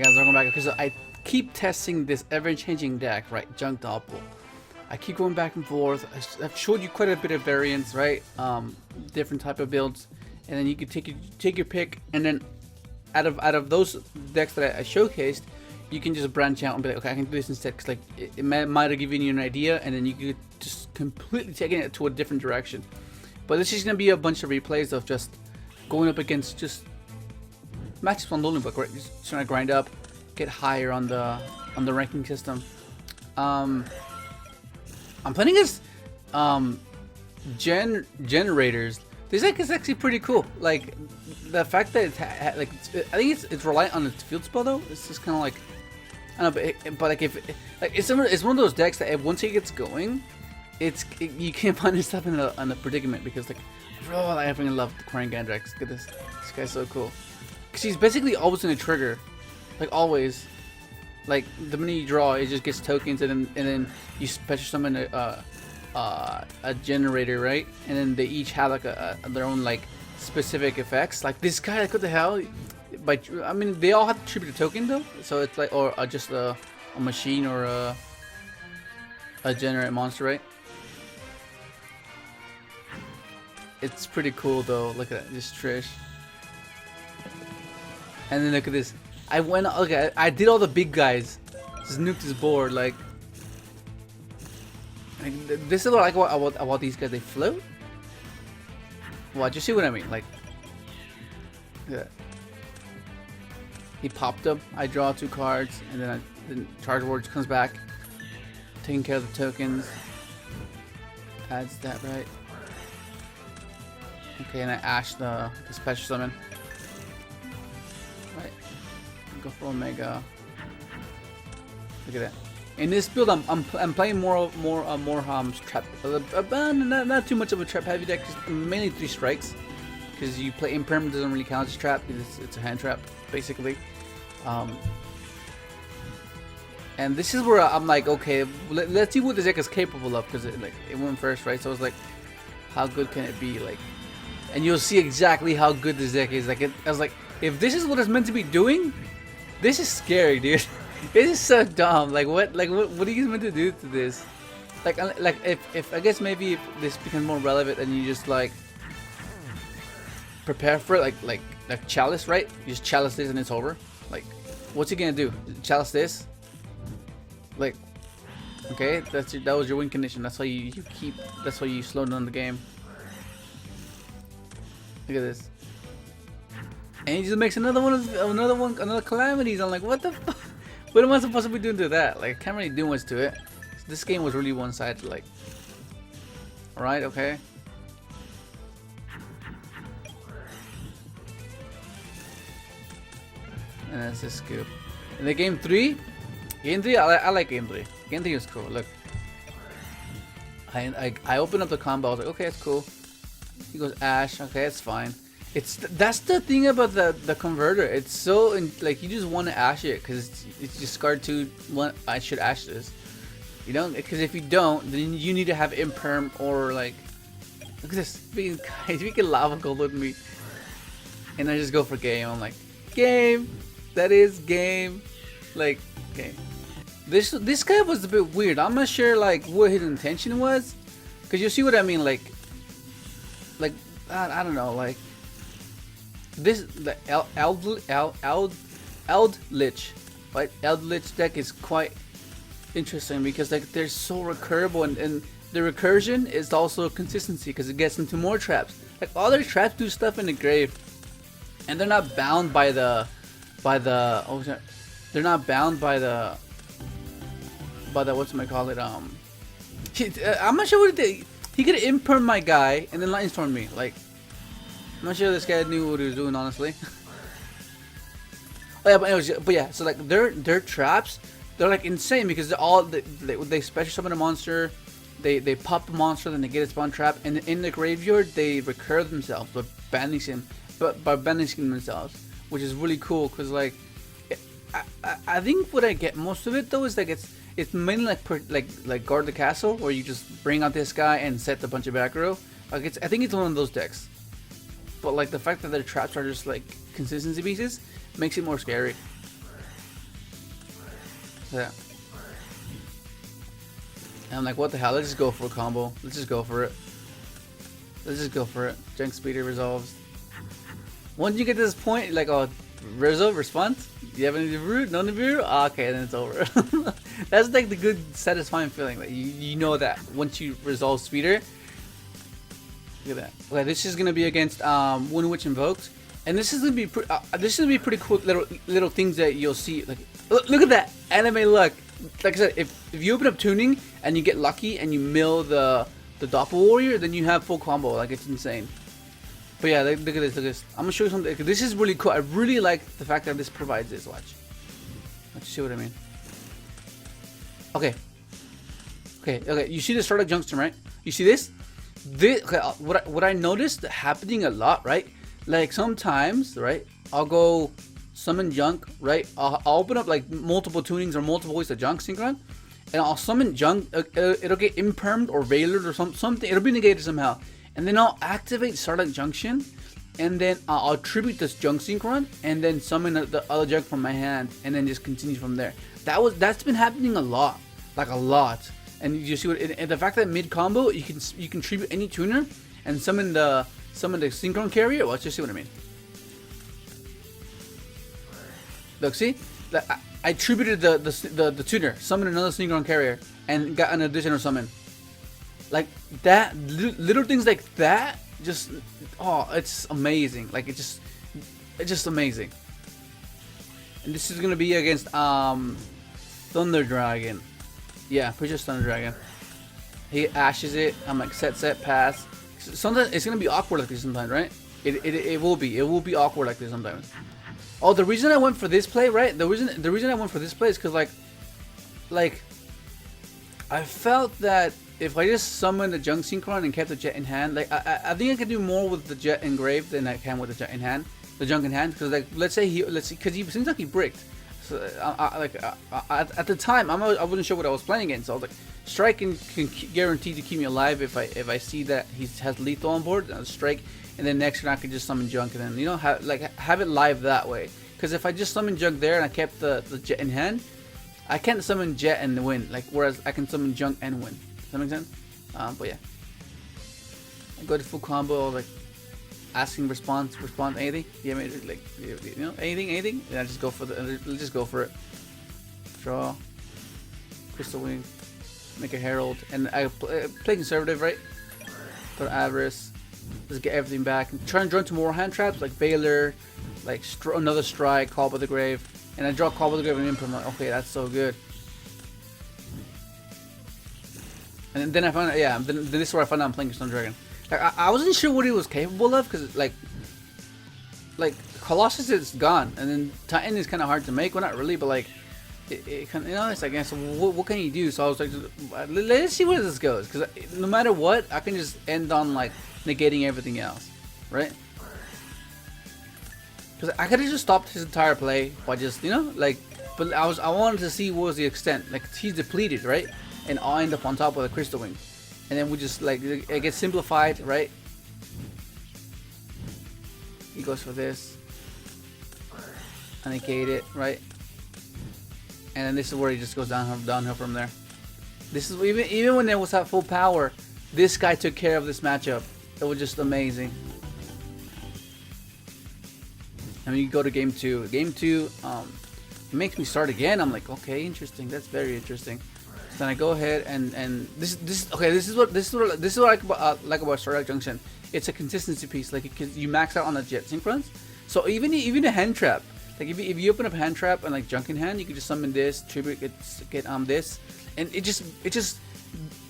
guys, welcome back, because I keep testing this ever-changing deck, right? Junk Doppel. I keep going back and forth. I've showed you quite a bit of variants, right? Different type of builds, and then you can take your pick, and then out of those decks that I showcased, you can just branch out and be like, okay, I can do this instead, because like it might have given you an idea, and then you could just completely take it to a different direction. But this is gonna be a bunch of replays of just going up against just matches on the Book, right? Just trying to grind up, get higher on the ranking system. I'm playing as Generators. This deck is actually pretty cool. Like the fact that I think it's reliant on its field spell though. It's just kind of like, I don't know, but like it's one of those decks that once it gets going, you can't find yourself in a predicament, because like, bro, I freaking love the Quarian Gandrax. Look at this. This guy's so cool. Cause he's basically always in a trigger, like always. Like the minute you draw, it just gets tokens, and then you special summon a Generaider, right? And then they each have like their own like specific effects. Like this guy, like what the hell? I mean, they all have to tribute a token though, so it's like just a machine or a generate monster, right? It's pretty cool though. Look at that, this Trish. And then look at this. I did all the big guys. Just nuked his board. Like this is what I like about these guys. They float. Watch, you see what I mean? Like, yeah. He popped up. I draw 2 cards, and then the charge ward comes back, taking care of the tokens. Adds that, right? Okay, and I ash the special summon. Right. Go for Omega. Look at that. In this build, I'm playing more trap. Not too much of a trap heavy deck. Just mainly 3 strikes, because you play impermanent doesn't really count as trap. It's a hand trap basically. And this is where I'm like, okay, let's see what this deck is capable of, because it went first, right? So I was like, how good can it be? Like, and you'll see exactly how good this deck is. Like, I was like, if this is what it's meant to be doing, this is scary, dude. This is so dumb. Like what are you meant to do to this? Like if I guess maybe if this becomes more relevant, and you just like prepare for it, like chalice, right? You just chalice this and it's over. Like, what's he gonna do? Chalice this? Like, okay, that was your win condition. That's how you keep. That's how you slow down the game. Look at this. And he just makes another calamities. I'm like, what the fuck? What am I supposed to be doing to that? Like, I can't really do much to it. This game was really one-sided. Like, alright, okay. And that's this scoop. And then game 3, I like game 3. Game 3 is cool. Look, I opened up the combo. I was like, okay, it's cool. He goes Ash. Okay, it's fine. That's the thing about the converter. It's so like, you just want to ash it because it's discard 2. I should ash this. You don't, because if you don't, then you need to have imperm or like, look at this. Guys, we can lava gold with me, and I just go for game. I'm like, game. That is game. Like, game. This guy was a bit weird. I'm not sure like what his intention was, because you see what I mean. Like I don't know. Like. The Eldlich, right? Eldlich deck is quite interesting, because like they're so recurable, and the recursion is also consistency, because it gets into more traps. Like all their traps do stuff in the grave, and they're not bound by the they're not bound by the whatchamacallit. I'm not sure what he could imperm my guy and then lightning storm me. Like, I'm not sure this guy knew what he was doing, honestly. Oh yeah, but anyways, yeah, so like their traps, they're like insane, because they special summon a monster, they pop a monster, then they get a spawn trap, and in the graveyard they recur themselves by banishing themselves, which is really cool, because like I think what I get most of it though is like it's mainly like guard the castle, where you just bring out this guy and set a bunch of back row. Like I think it's one of those decks. But like the fact that their traps are just like consistency pieces makes it more scary. Yeah. And I'm like, what the hell? Let's just go for a combo. Let's just go for it. Let's just go for it. Junk speeder resolves. Once you get to this point, like, oh, response? Do you have any Nibiru? No Nibiru? Oh, okay, then it's over. That's like the good, satisfying feeling. Like you know that once you resolve speeder. Look at that. Okay, this is gonna be against Wind Witch Invoked, and this is gonna be pretty cool little things that you'll see. Like, look at that anime look. Like I said, if you open up tuning and you get lucky and you mill the Doppel warrior, then you have full combo. Like, it's insane. But yeah, look at this. Look at this. I'm gonna show you something. This is really cool. I really like the fact that this provides this. Watch. Let's see what I mean. Okay. You see the Starlight junction, right? You see this? Okay, what I noticed happening a lot, right? Like sometimes, right? I'll go summon junk, right? I'll open up like multiple tunings or multiple ways of junk synchron, and I'll summon junk. It'll get impermed or veilered or something. It'll be negated somehow, and then I'll activate Starlight junction, and then I'll tribute this junk synchron, and then summon the other junk from my hand, and then just continue from there. That's been happening a lot, like a lot. And you see what? And the fact that mid combo you can tribute any tuner and summon the synchron carrier. Well, let's just see what I mean. Look, see, I tributed the tuner, summoned another synchron carrier, and got an additional summon. Like that, little things like that, just it's amazing. Like it's just amazing. And this is gonna be against Thunder Dragon. Yeah, pretty sure Thunder Dragon. He ashes it. I'm like set pass. Sometimes it's gonna be awkward like this sometimes, right? It will be awkward like this sometimes. Oh, the reason I went for this play, right? The reason I went for this play is because like I felt that if I just summoned the junk synchron and kept the jet in hand, like I think I can do more with the jet engraved than I can with the jet in hand, the junk in hand. Because like let's say because he seems like he bricked. So at the time I wasn't sure what I was playing against. So I was like, strike can guarantee to keep me alive if I see that he has lethal on board. I'll strike, and then next turn I can just summon junk, and then have it live that way. Because if I just summon junk there and I kept the jet in hand, I can't summon jet and win. Like whereas I can summon junk and win. Does that make sense? But yeah, I go to full combo, like asking respond anything. Yeah, like anything. Yeah, just go for let's just go for it. Draw, Crystal Wing, make a Herald, and I play conservative, right? Go to Avarice, just get everything back. And try and draw into more hand traps like Veiler, like another strike, Call by the Grave, and I draw Call by the Grave and imprint. Like, okay, that's so good. And then I found out, yeah, then this is where I found out I'm playing Stone Dragon. Like I wasn't sure what he was capable of, because like Colossus is gone, and then Titan is kind of hard to make. Well, not really, but like it kind of, it's like, so what can he do? So I was like, let's see where this goes, because no matter what, I can just end on like negating everything else, right? Because I could have just stopped his entire play by just but I wanted to see what was the extent. Like he's depleted, right? And I'll end up on top with a Crystal Wing, and then we just like it gets simplified, right? He goes for this, negate it, right? And then this is where he just goes downhill from there. This is even when it was at full power, this guy took care of this matchup. It was just amazing. And you go to game two. Game two, it makes me start again. I'm like, okay, interesting. That's very interesting. Then I go ahead and this is what I like about Starlight Junction. It's a consistency piece. Like you max out on the jet synchrons. So even a hand trap. Like if you open up a hand trap and like junk in hand, you can just summon this, tribute, get this, and it just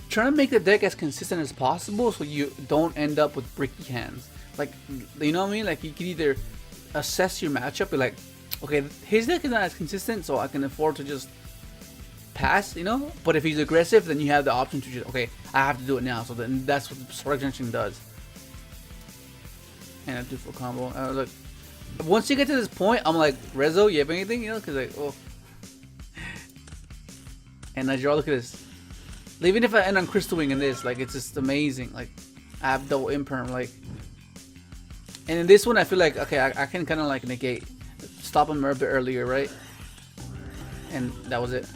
trying to make the deck as consistent as possible so you don't end up with bricky hands. Like, you know what I mean? Like you can either assess your matchup, be like, okay, his deck is not as consistent, so I can afford to just pass, but if he's aggressive, then you have the option to just, okay, I have to do it now. So then that's what the Starlight Junction does. And I do full combo. I was like, once you get to this point, I'm like, Rezo, you have anything? Because like, oh. And I draw, look at this. Even if I end on Crystal Wing in this, like, it's just amazing. Like, I have double imperm, like. And in this one, I feel like, okay, I can kind of like negate, stop him a bit earlier, right? And that was it.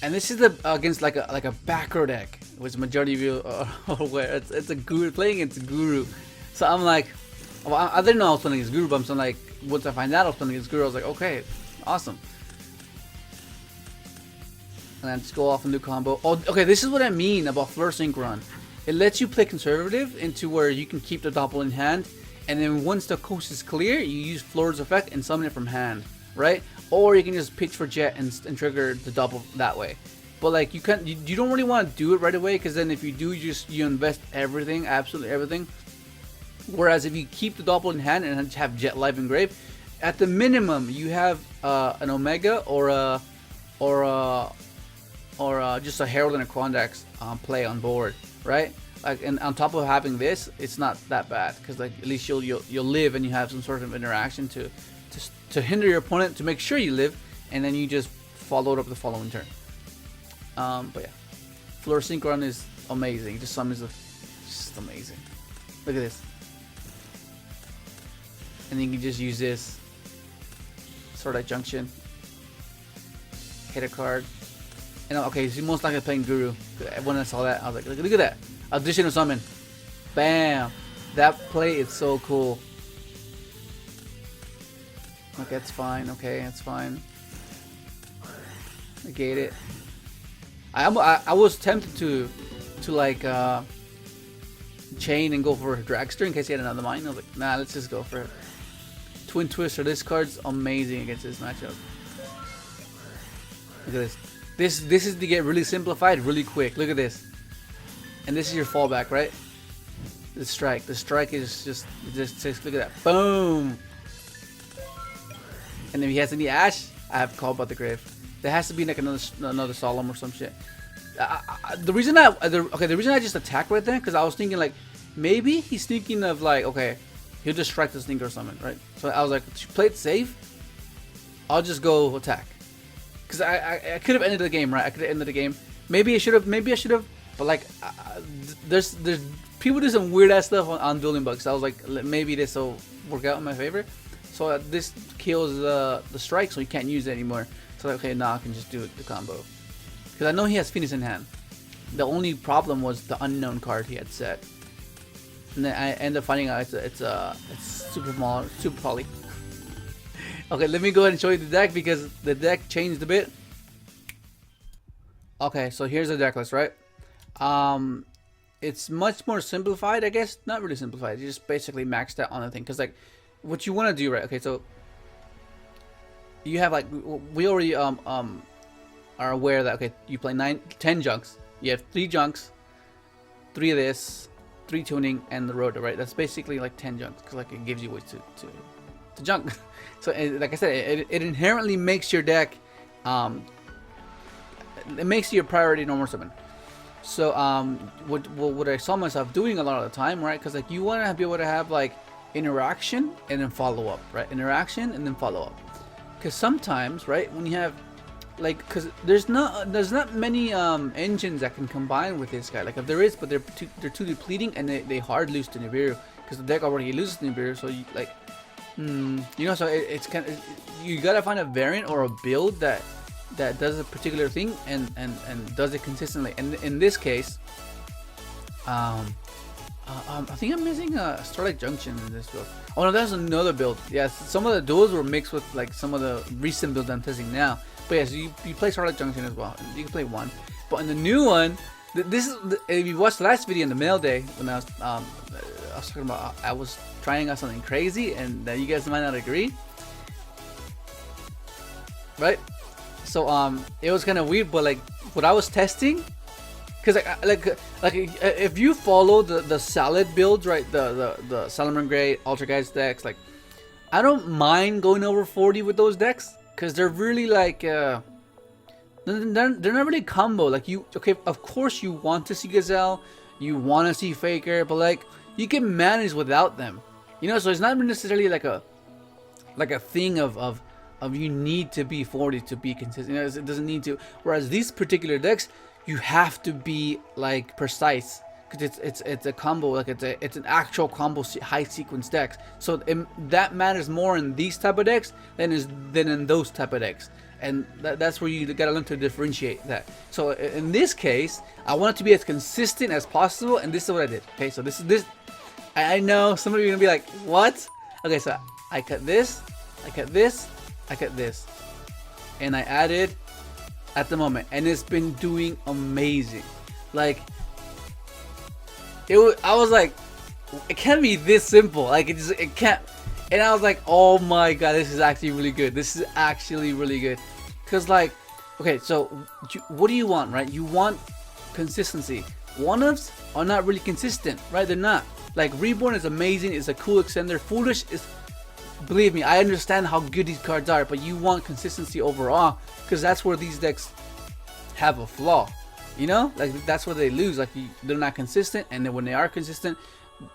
And this is against like a back row deck, which majority of you are aware. It's a guru playing. It's a guru. So I'm like, well, I didn't know I was playing against guru, but I'm still like, once I find out I was playing against guru, I was like, okay, awesome. And then just go off and do combo. Oh, okay, this is what I mean about Fleur Synchron. It lets you play conservative into where you can keep the Doppel in hand, and then once the coast is clear, you use Fleur's effect and summon it from hand, right? Or you can just pitch for jet and trigger the Doppel that way. But like you don't really want to do it right away, because then if you do, you invest everything, absolutely everything. Whereas if you keep the Doppel in hand and have jet live engraved, at the minimum you have an Omega or just a Herald and a Quandax play on board, right? Like, and on top of having this, it's not that bad, because like at least you'll live and you have some sort of interaction to hinder your opponent to make sure you live, and then you just follow it up the following turn. But yeah, Fleur Synchron is amazing. Just summons just amazing. Look at this, and then you can just use this Starlight junction, hit a card, and okay, so most likely playing Guru. When I saw that, I was like, look at that, additional summon, bam! That play is so cool. Okay, it's fine. Okay, it's fine. Negate it. I was tempted to like chain and go for a Dragster in case he had another mine. I was like, nah, let's just go for it. Twin Twister. This card's amazing against this matchup. Look at this. This is to get really simplified really quick. Look at this. And this is your fallback, right? The strike. The strike is just look at that. Boom. And if he has any Ash, I have Call About the Grave. There has to be like another Solemn or some shit. The reason I just attacked right there, because I was thinking like, maybe he's thinking of like, okay, he'll just strike the Synchro summon, right? So I was like, to play it safe, I'll just go attack. Because I could have ended the game, right? I could have ended the game. Maybe I should have. But like, there's people do some weird ass stuff on Dueling Bugs. So I was like, maybe this will work out in my favor. So this kills the strike, so he can't use it anymore. So okay, now I can just do the combo. Because I know he has Phoenix in hand. The only problem was the unknown card he had set. And then I end up finding out it's super small, super poly. Okay, let me go ahead and show you the deck, because the deck changed a bit. Okay, so here's the deck list, right? It's much more simplified, I guess. Not really simplified. You just basically maxed out on the thing. Because like, what you want to do, right? Okay, so you have like, we already are aware that, okay, you play 10 junks. You have 3 junks, 3 of this, 3 tuning, and the rotor, right? That's basically like 10 junks, because like it gives you ways to junk. So like I said, it inherently makes your deck, it makes you a priority normal summon. So what I saw myself doing a lot of the time, right? Because like you want to be able to have like interaction and then follow up, right? Interaction and then follow up. Because sometimes, right, when you have like, because there's not many engines that can combine with this guy. Like if there is, but they're too depleting, and they hard lose to Nibiru, because the deck already loses to Nibiru. So you like, you know, so it's kind of, you gotta find a variant or a build that does a particular thing and does it consistently. And in this case, I think I'm missing a Starlight Junction in this build. Oh no, that's another build. Yes, some of the duels were mixed with like some of the recent builds I'm testing now. But yes, you play Starlight Junction as well. You can play one. But in the new one, this is if you watched the last video in the mail day when I was talking about, I was trying out something crazy, and you guys might not agree, right? So it was kind of weird, but like what I was testing, because like if you follow the salad builds, right, the Salomon Gray Ultra Guides decks, like I don't mind going over 40 with those decks, because they're really like they're not really combo. Like okay, of course you want to see Gazelle, you want to see Faker, but like you can manage without them, you know. So it's not necessarily like a thing of you need to be 40 to be consistent. You know, it doesn't need to. Whereas these particular decks, you have to be like precise, because it's a combo. Like it's an actual combo high sequence decks. So that matters more in these type of decks than in those type of decks. and that's where you gotta learn to differentiate that. So in this case, I want it to be as consistent as possible, and this is what I did. Okay, so this. I know some of you are gonna be like, what? Okay, so I cut this, I cut this, I cut this, and I added at the moment, and it's been doing amazing. Like, I was like, it can't be this simple. Like, it can't. And I was like, oh my god, this is actually really good. This is actually really good. Cause like, okay, so what do you want, right? You want consistency. One-offs are not really consistent, right? They're not. Like, Reborn is amazing, it's a cool extender. Foolish is, believe me, I understand how good these cards are, but you want consistency overall, because that's where these decks have a flaw. You know, like that's where they lose. Like, they're not consistent, and then when they are consistent,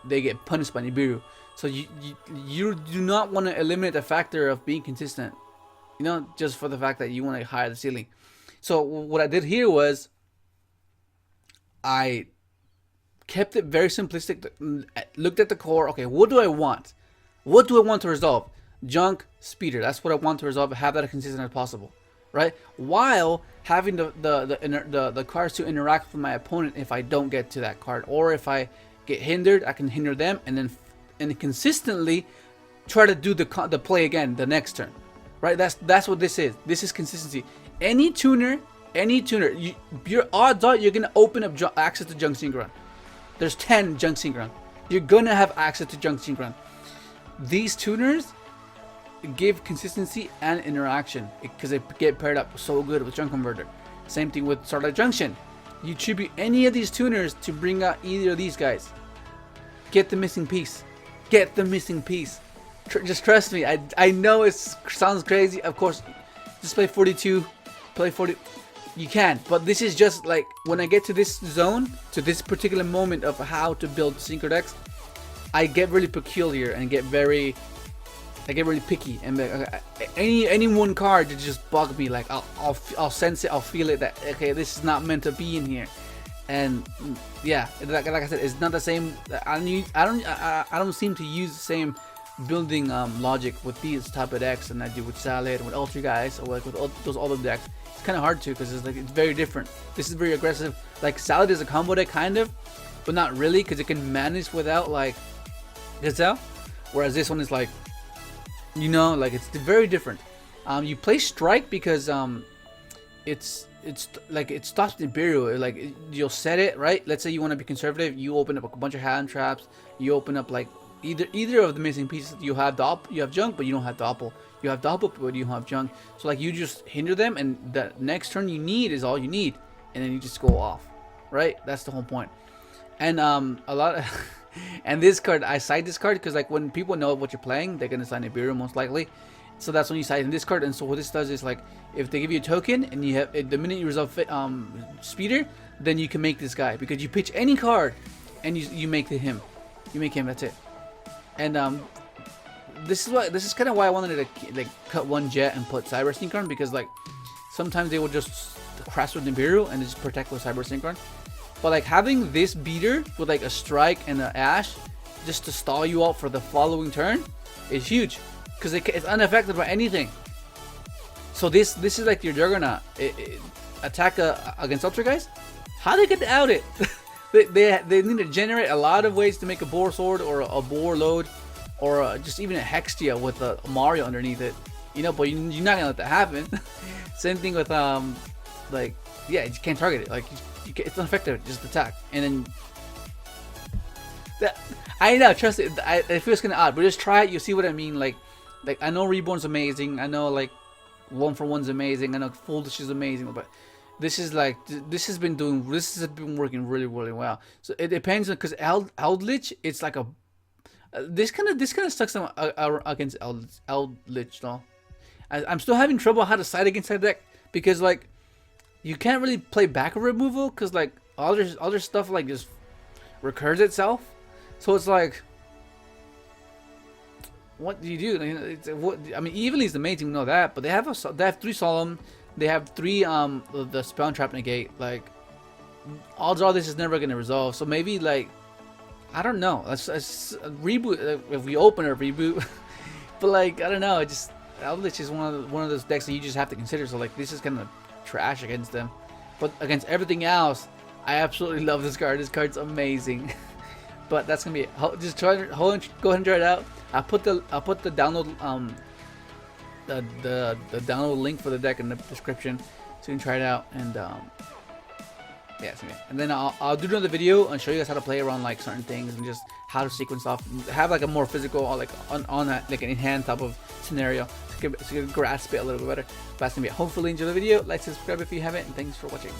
they get punished by Nibiru. So you do not want to eliminate the factor of being consistent, you know, just for the fact that you want to higher the ceiling. So what I did here was I kept it very simplistic, looked at the core. Okay, what do I want? What do I want to resolve? Junk, speeder. That's what I want to resolve. Have that as consistent as possible, right? While having the cards to interact with my opponent if I don't get to that card, or if I get hindered, I can hinder them, and then consistently try to do the play again the next turn, right? That's what this is. This is consistency. Any tuner, your odds are you're gonna open up access to junk synchron. There's 10 junk synchron. You're gonna have access to junk synchron. These tuners give consistency and interaction because they get paired up so good with junk converter. Same thing with Starlight Junction. You tribute any of these tuners to bring out either of these guys. Get the missing piece. Get the missing piece. Just trust me. I know it sounds crazy. Of course, just play 42, play 40. You can, but this is just like when I get to this zone, to this particular moment of how to build synchro decks, I get really peculiar and get really picky, and any one card to just bug me. Like I'll sense it, I'll feel it that okay, this is not meant to be in here, and yeah, like I said, it's not the same. I don't seem to use the same building logic with these type of decks than I do with Starlight, with Ultra guys, or like with those other decks. It's kind of hard to, because it's very different. This is very aggressive. Like Starlight is a combo deck kind of, but not really, because it can manage without like Gazelle, whereas this one is like, you know, like it's very different. You play Strike because it's like it stops Nibiru. Like you'll set it right. Let's say you want to be conservative. You open up a bunch of hand traps. You open up like either of the missing pieces. You have you have junk, but you don't have Doppel. You have Doppel, but you don't have junk. So like you just hinder them, and the next turn you need is all you need, and then you just go off, right? That's the whole point. And a lot of and this card, I side this card because like when people know what you're playing, they're gonna side Nibiru most likely. So that's when you side in this card. And so what this does is like if they give you a token and you have the minute you resolve speeder, then you can make this guy, because you pitch any card and you make him. You make him. That's it. And this is kind of why I wanted to like cut one jet and put Cyber Synchron, because like sometimes they will just crash with Nibiru and just protect with Cyber Synchron. But like having this beater with like a strike and an ash just to stall you out for the following turn is huge, because it's unaffected by anything. So this is like your Juggernaut. Attack against Ultra guys. How do they get out it? they need to generate a lot of ways to make a Boar Sword or a Boar Load, or just even a Hextia with a Mario underneath it. You know, but you're not gonna let that happen. Same thing with like yeah, you can't target it. Like it's unaffected, just attack, and then I know, trust it. It feels kind of odd, but just try it. You'll see what I mean. Like I know Reborn's amazing. I know like 1-for-1's amazing. I know Foolish is amazing, but this is like this has been working really well. So it depends, because Eldlich, it's like a this kind of sucks against Eldlich though. I'm still having trouble how to side against that deck, because like you can't really play back removal, because like other stuff like just recurs itself. So it's like, what do you do? I mean, Evilly is the main team, we know that, but they have 3 Solemn, they have 3 the Spell and Trap Negate. Like odds are this is never gonna resolve. So maybe like I don't know. Let's reboot if we open a reboot. But like I don't know. Eldlich is one of those decks that you just have to consider. So like this is kind of trash against them, but against everything else, I absolutely love this card. This card's amazing. But that's gonna be it. Just go ahead and try it out. I'll put the download the download link for the deck in the description, so you can try it out. And yeah, and then I'll do another video and show you guys how to play around like certain things and just how to sequence off, have like a more physical or like on that like an in-hand type of scenario, so you can grasp it a little bit better. But that's gonna be it. Hopefully enjoy the video. Like, subscribe if you haven't, and thanks for watching.